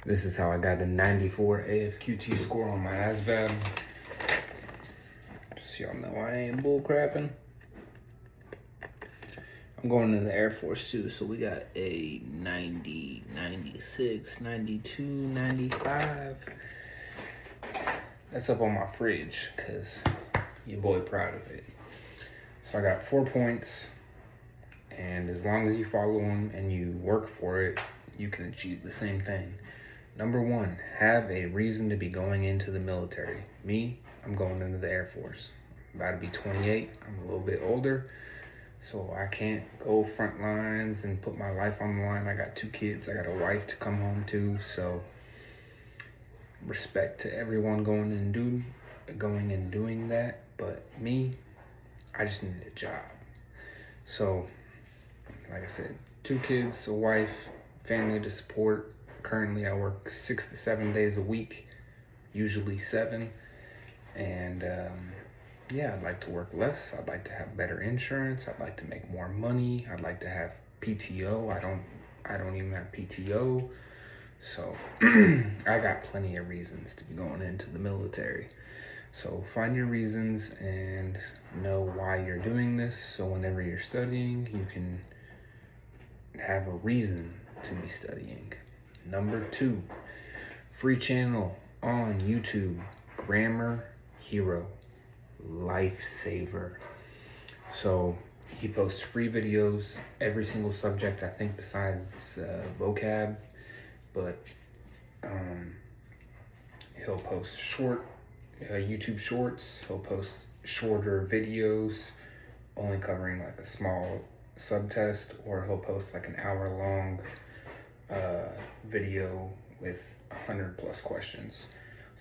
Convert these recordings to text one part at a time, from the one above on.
This is how I got a 94 AFQT score on my ASVAB. Just so y'all know I ain't bull crapping. I'm going to the Air Force too, so we got a 90, 96, 92, 95. That's up on my fridge, because your boy proud of it. So I got 4 points, and as long as you follow them and you work for it, you can achieve the same thing. Number 1, have a reason to be going into the military. Me, I'm going into the Air Force. I'm about to be 28, I'm a little bit older, so I can't go front lines and put my life on the line. I got 2 kids, I got a wife to come home to, so respect to everyone going and doing that. But me, I just needed a job. So, like I said, 2 kids, a wife, family to support. Currently, I work 6 to 7 days a week, usually 7. And yeah, I'd like to work less. I'd like to have better insurance. I'd like to make more money. I'd like to have PTO. I don't even have PTO. So I got plenty of reasons to be going into the military. So find your reasons and know why you're doing this. So whenever you're studying, you can have a reason to be studying. Number 2, free channel on YouTube, Grammar Hero, lifesaver. So he posts free videos, every single subject, I think, besides vocab, but he'll post short YouTube shorts, he'll post shorter videos, only covering like a small subtest, or he'll post like an hour-long video with 100+ questions.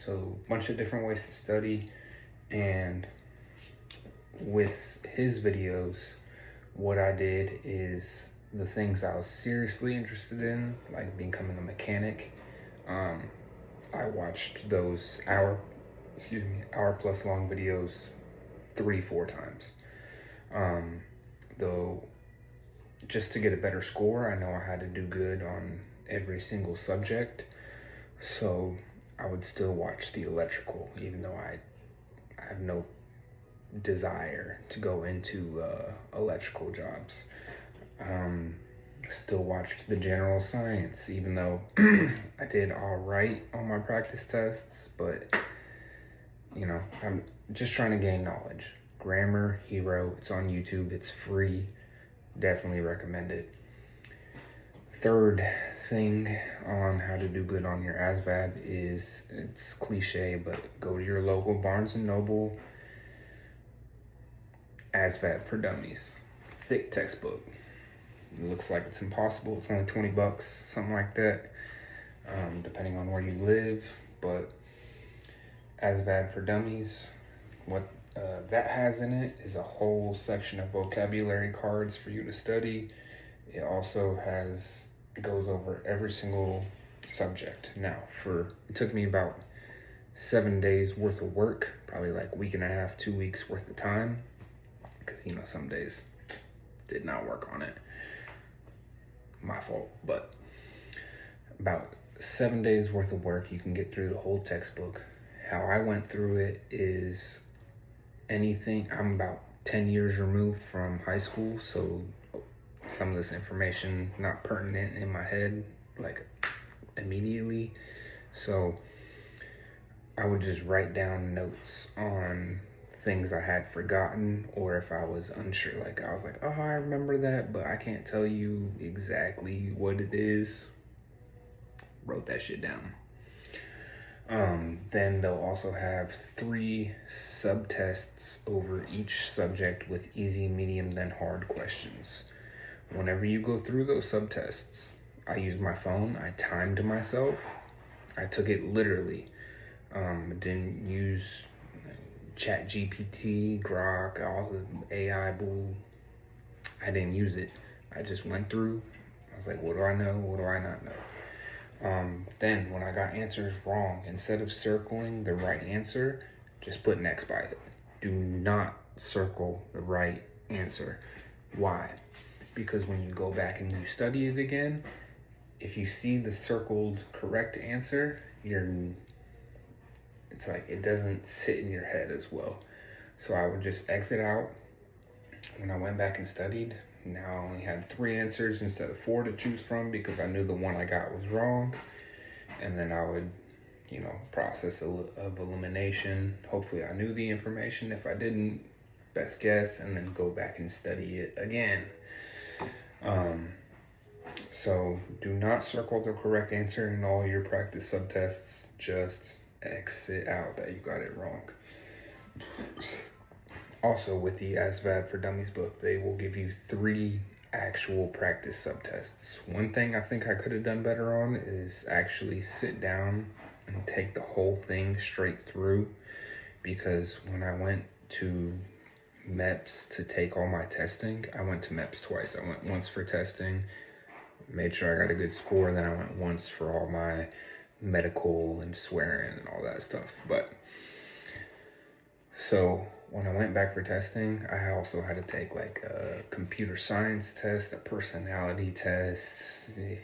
So a bunch of different ways to study. And with his videos, what I did is the things I was seriously interested in, like becoming a mechanic. I watched those hour-plus long videos 3-4 times. Though, just to get a better score, I know I had to do good on every single subject. So I would still watch the electrical, even though I have no desire to go into electrical jobs. Still watched the general science, even though I did all right on my practice tests, but you know, I'm just trying to gain knowledge. Grammar Hero, it's on YouTube, it's free, definitely recommend it. Third thing on how to do good on your ASVAB is, it's cliche, but go to your local Barnes & Noble, ASVAB for Dummies, thick textbook. It looks like it's impossible. It's only 20 bucks, something like that, depending on where you live. But ASVAB for Dummies, what that has in it is a whole section of vocabulary cards for you to study. It also goes over every single subject. Now, it took me about 7 days worth of work, probably like 1.5 to 2 weeks worth of time, because you know, some days did not work on it. My fault. But about 7 days worth of work, you can get through the whole textbook. How I went through it is I'm about 10 years removed from high school, so some of this information not pertinent in my head like immediately. So I would just write down notes on things I had forgotten, or if I was unsure, like I was like, oh, I remember that, but I can't tell you exactly what it is. Wrote that shit down. Then they'll also have 3 subtests over each subject with easy, medium, then hard questions. Whenever you go through those subtests, I used my phone, I timed myself, I took it literally. Didn't use ChatGPT, Grok, all the AI bull. I didn't use it. I just went through. I was like, what do I know? What do I not know? Then when I got answers wrong, instead of circling the right answer, just put next by it. Do not circle the right answer. Why? Because when you go back and you study it again, if you see the circled correct answer, it's like it doesn't sit in your head as well. So I would just exit out. When I went back and studied, now I only had 3 answers instead of 4 to choose from because I knew the one I got was wrong. And then I would, process of elimination. Hopefully I knew the information. If I didn't, best guess, and then go back and study it again. So do not circle the correct answer in all your practice subtests. Just exit out that you got it wrong. Also, with the ASVAB for Dummies book, they will give you 3 actual practice subtests. One thing I think I could have done better on is actually sit down and take the whole thing straight through, because when I went to MEPS to take all my testing, I went to MEPS twice. I went once for testing, made sure I got a good score, then I went once for all my medical and swearing and all that stuff. So when I went back for testing, I also had to take like a computer science test, a personality test. I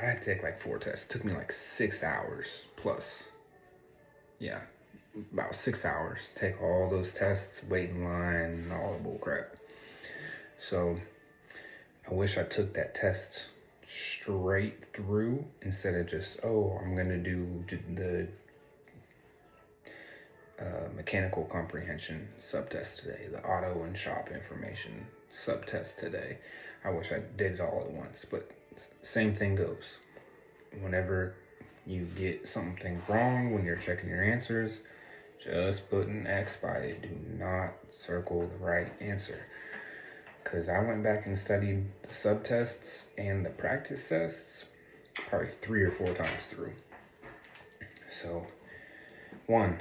had to take like 4 tests. It took me like 6 hours plus. Yeah, about 6 hours. Take all those tests, wait in line, and all the bull crap. So I wish I took that test straight through instead of just, I'm gonna do the mechanical comprehension subtest today, the auto and shop information subtest today. I wish I did it all at once, but same thing goes. Whenever you get something wrong when you're checking your answers, just put an X by it. Do not circle the right answer. Because I went back and studied the subtests and the practice tests probably 3 or 4 times through. So, 1,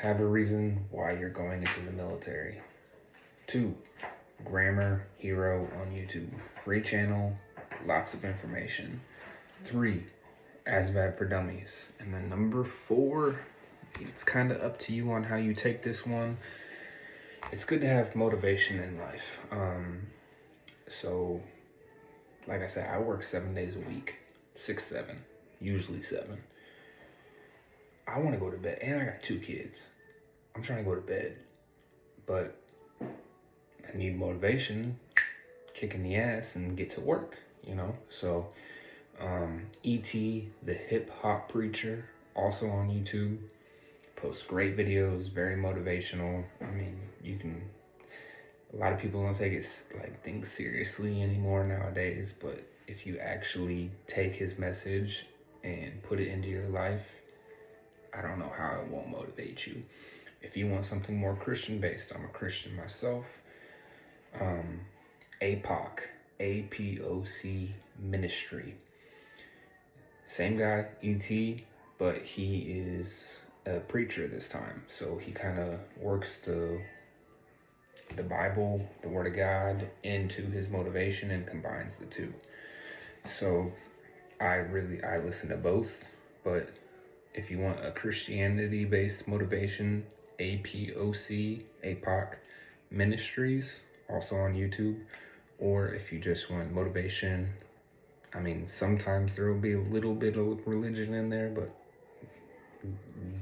have a reason why you're going into the military. 2, Grammar Hero on YouTube. Free channel, lots of information. 3, ASVAB for Dummies. And then number 4, it's kind of up to you on how you take this one. It's good to have motivation in life. So, like I said, I work 7 days a week, 6, 7, usually 7. I want to go to bed, and I got 2 kids. I'm trying to go to bed, but I need motivation, kicking the ass, and get to work, So, E.T., the hip hop preacher, also on YouTube, posts great videos, very motivational. I mean, a lot of people don't take things seriously anymore nowadays, but if you actually take his message and put it into your life, I don't know how it won't motivate you. If you want something more Christian based, I'm a Christian myself. APOC, APOC Ministry. Same guy, E.T., but he is a preacher this time. So he kind of works the Bible, the Word of God, into his motivation and combines the two. So I listen to both, but if you want a Christianity-based motivation, APOC Ministries, also on YouTube. Or if you just want motivation, sometimes there will be a little bit of religion in there, but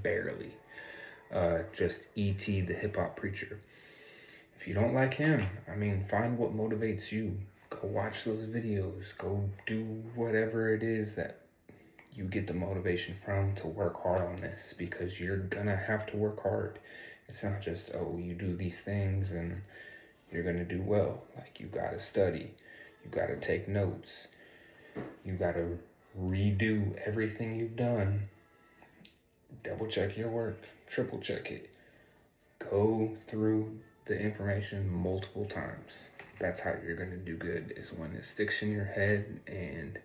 barely. Just E.T., the hip-hop preacher. If you don't like him, find what motivates you. Go watch those videos. Go do whatever it is that you get the motivation from to work hard on this, because you're gonna have to work hard. It's not just, you do these things and you're gonna do well. Like, you gotta study. You gotta take notes. You gotta redo everything you've done. Double check your work. Triple check it. Go through the information multiple times. That's how you're gonna do good, is when it sticks in your head and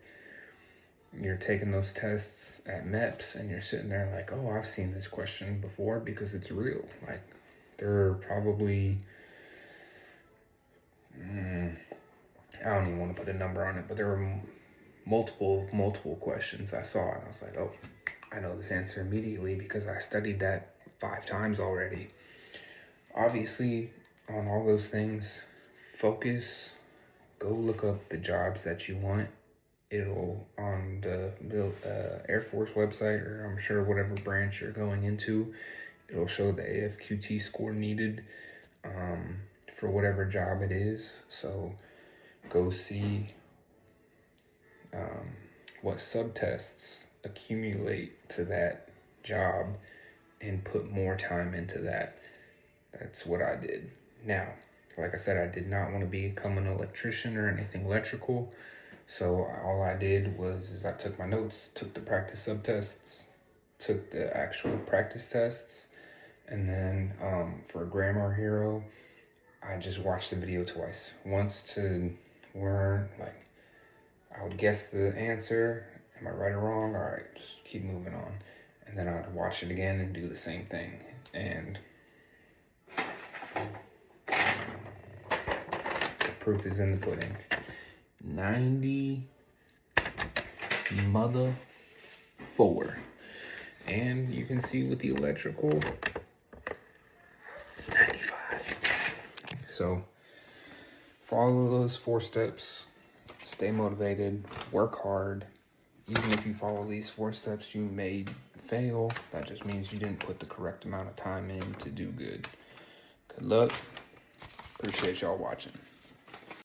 you're taking those tests at MEPS and you're sitting there like, I've seen this question before, because it's real. Like, there are probably, I don't even want to put a number on it, but there were multiple questions I saw, and I was like, I know this answer immediately because I studied that 5 times already. Obviously, on all those things, focus, go look up the jobs that you want, it'll, on the Air Force website, or I'm sure whatever branch you're going into, it'll show the AFQT score needed for whatever job it is. So go see what subtests accumulate to that job and put more time into that. That's what I did. Now, like I said, I did not want to become an electrician or anything electrical. So all I did was I took my notes, took the practice subtests, took the actual practice tests, and then for Grammar Hero, I just watched the video twice. Once to learn, like, I would guess the answer. Am I right or wrong? All right, just keep moving on. And then I'd watch it again and do the same thing. And the proof is in the pudding. 90 mother 4. And you can see with the electrical, 95. So follow those 4 steps, stay motivated, work hard. Even if you follow these 4 steps, you may fail. That just means you didn't put the correct amount of time in to do good. Good luck. Appreciate y'all watching.